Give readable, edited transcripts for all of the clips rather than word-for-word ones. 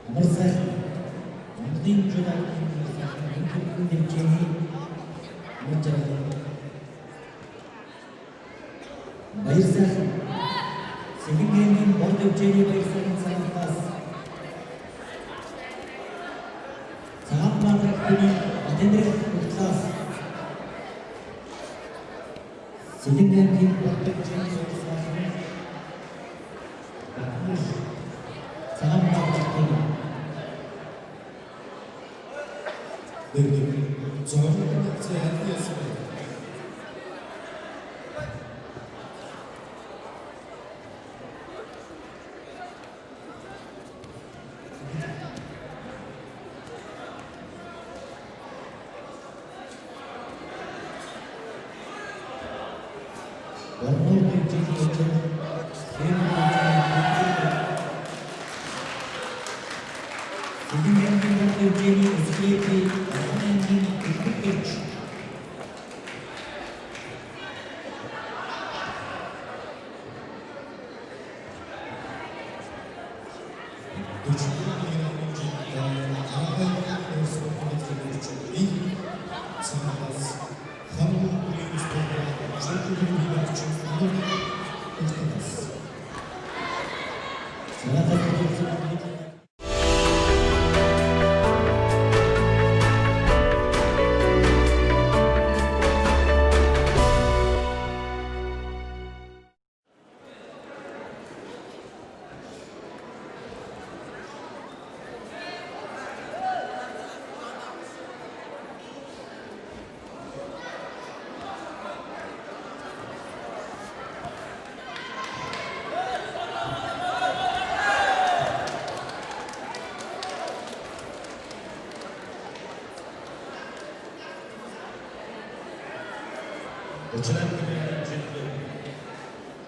Амар сайхан Монголын журналын өндөр хэмжээний мужаа баяр сайхан Сэлэнгээний борд хэмжээний баяр сайхан цагаас цагаан мадрагтны Батэндрэх улсаас Сэлэнгээний борд хэмжээний баяр сайхан цагаан мадрагтны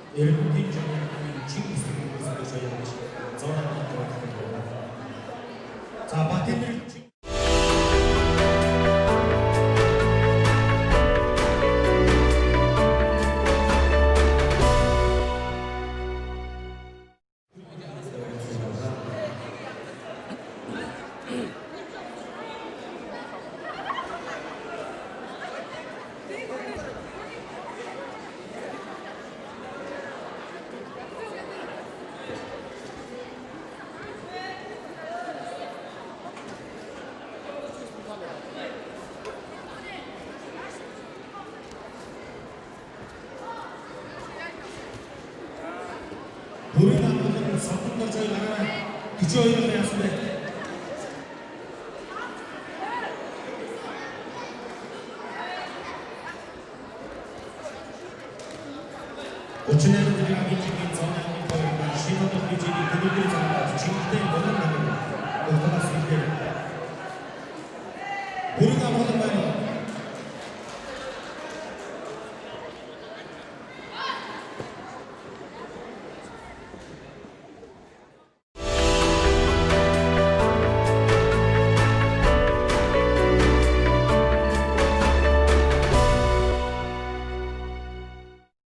зорилго зайлсны бүрийн хамгаалалтын сонгон зорилгыг гаргана 42-оор яасан бэ? Учнаа дээр агуулгын зоны боёр шинэ төдөлгөөний төлөвлөгөө